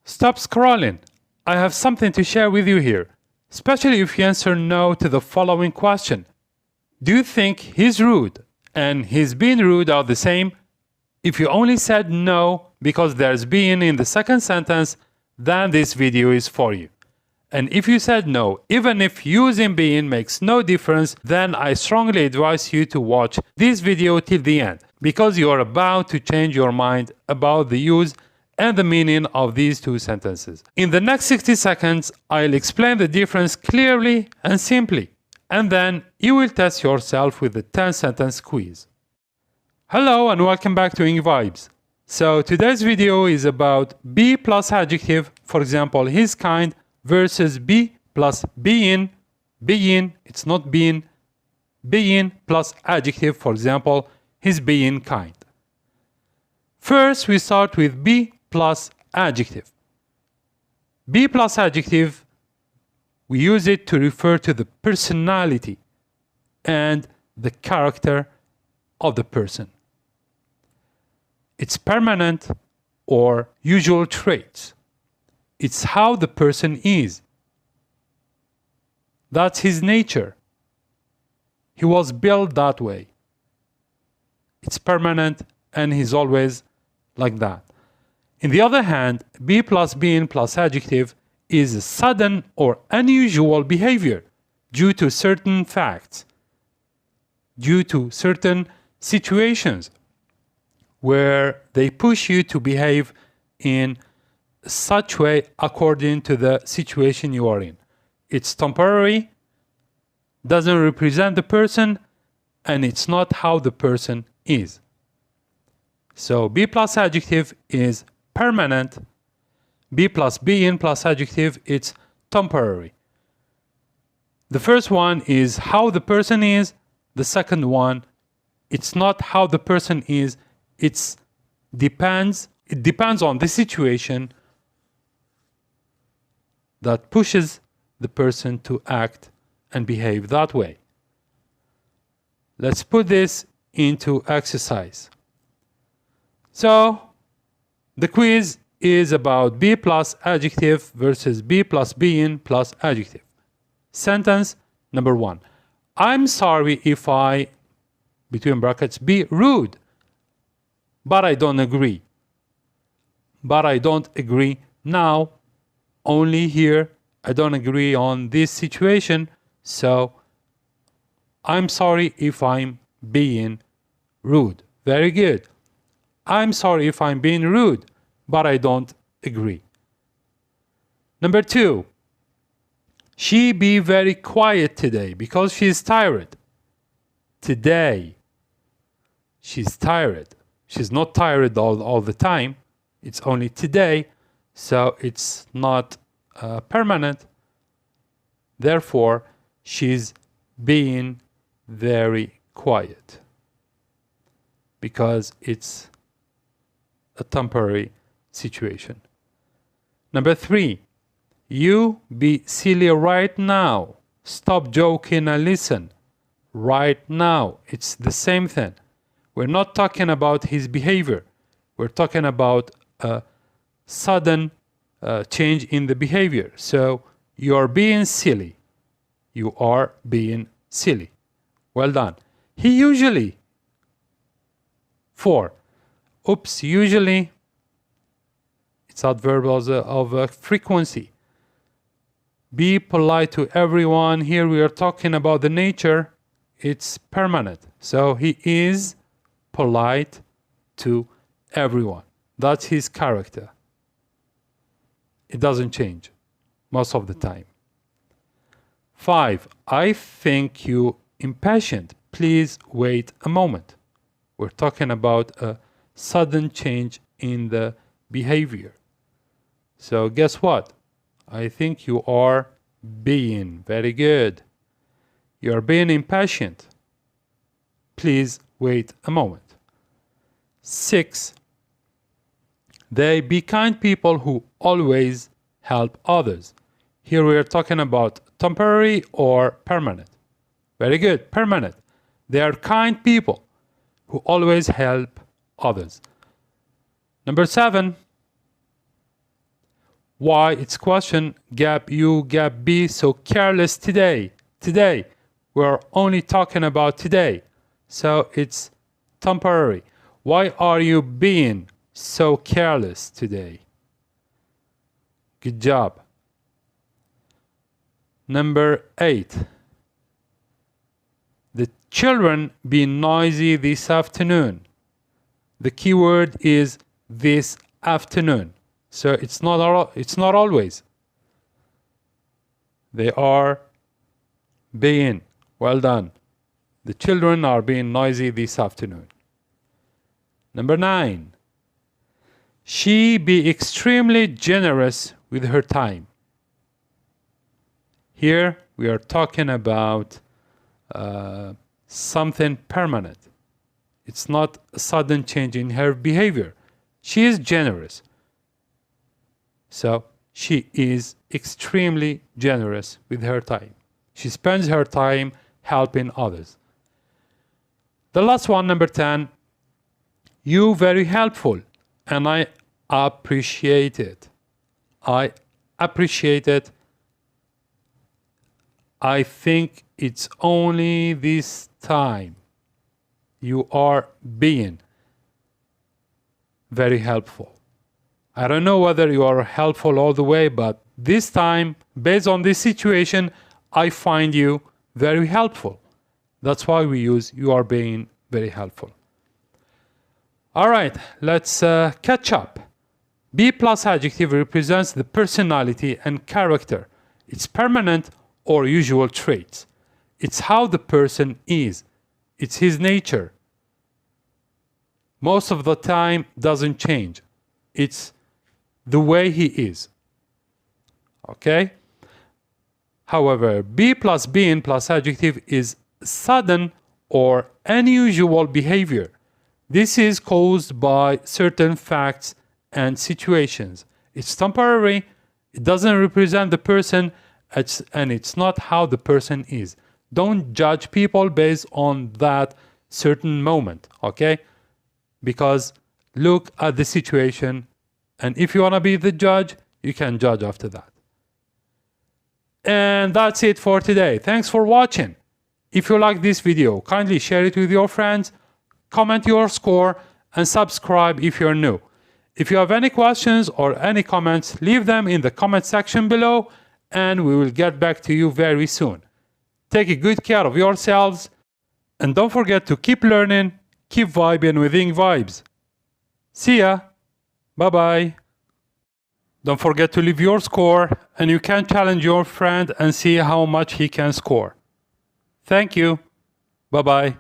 Stop scrolling. I have something to share with you here, especially if you answer no to the following question. Do you think he's rude and he's being rude are the same? If you only said no because there's being in the second sentence, then this video is for you. And if you said no, even if using being makes no difference, then I strongly advise you to watch this video till the end, because you are about to change your mind about the use and the meaning of these two sentences. In the next 60 seconds, I'll explain the difference clearly and simply, and then you will test yourself with the 10-sentence quiz. Hello and welcome back to EngVibes. So today's video is about be plus adjective, for example, his kind, versus be plus being, it's not being plus adjective, for example, his being kind. First, we start with be plus adjective. Be plus adjective, we use it to refer to the personality and the character of the person. It's permanent or usual traits. It's how the person is. That's his nature. He was built that way. It's permanent and he's always like that. On the other hand, be plus being plus adjective is a sudden or unusual behavior due to certain facts, due to certain situations where they push you to behave in such way according to the situation you are in. It's temporary, doesn't represent the person, and it's not how the person is. So be plus adjective is permanent. Be plus being plus adjective, it's temporary. The first one is how the person is. The second one, it's not how the person is. It depends on the situation that pushes the person to act and behave that way. Let's put this into exercise. So, the quiz is about be plus adjective versus be plus being plus adjective. Sentence number 1. I'm sorry if I, between brackets, be rude, but I don't agree. But I don't agree now. Only here, I don't agree on this situation, so I'm sorry if I'm being rude. Very good. I'm sorry if I'm being rude, but I don't agree. Number 2, she be very quiet today because she's tired. Today, she's tired. She's not tired all the time. It's only today. So it's not permanent. Therefore, she's being very quiet because it's a temporary situation. Number 3, you be silly right now. Stop joking and listen. Right now. It's the same thing. We're not talking about his behavior. We're talking about a sudden change in the behavior. So you're being silly. You are being silly. Well done. He usually. 4. Oops, usually. It's adverb of frequency. Be polite to everyone. Here we are talking about the nature. It's permanent. So he is polite to everyone. That's his character. It doesn't change most of the time. 5. I think you impatient. Please wait a moment. We're talking about a sudden change in the behavior. So guess what? I think you are being very good. You are being impatient. Please wait a moment. 6. They be kind people who always help others. Here we are talking about temporary or permanent. Very good, permanent. They are kind people who always help others. Number 7. Why? It's question, gap U, gap B, so careless today. Today. We're only talking about today. So it's temporary. Why are you being so careless today? Good job. Number 8. The children being noisy this afternoon. The key word is this afternoon. So it's not always. They are being. Well done. The children are being noisy this afternoon. Number 9. She be extremely generous with her time. Here we are talking about something permanent. It's not a sudden change in her behavior. She is generous. So she is extremely generous with her time. She spends her time helping others. The last one, number 10. You very helpful, and I appreciate it. I appreciate it. I think it's only this time you are being very helpful. I don't know whether you are helpful all the way, but this time, based on this situation, I find you very helpful. That's why we use you are being very helpful. All right, let's catch up. Be plus adjective represents the personality and character. It's permanent or usual traits. It's how the person is. It's his nature. Most of the time doesn't change. It's the way he is. Okay? However, be plus being plus adjective is sudden or unusual behavior. This is caused by certain facts and situations. It's temporary, it doesn't represent the person, and it's not how the person is. Don't judge people based on that certain moment, okay? Because look at the situation, and if you want to be the judge, you can judge after that. And that's it for today. Thanks for watching. If you like this video, kindly share it with your friends, comment your score, and subscribe if you're new. If you have any questions or any comments, leave them in the comment section below, and we will get back to you very soon. Take good care of yourselves, and don't forget to keep learning, keep vibing with EngVibes. See ya. Bye-bye. Don't forget to leave your score, and you can challenge your friend and see how much he can score. Thank you. Bye-bye.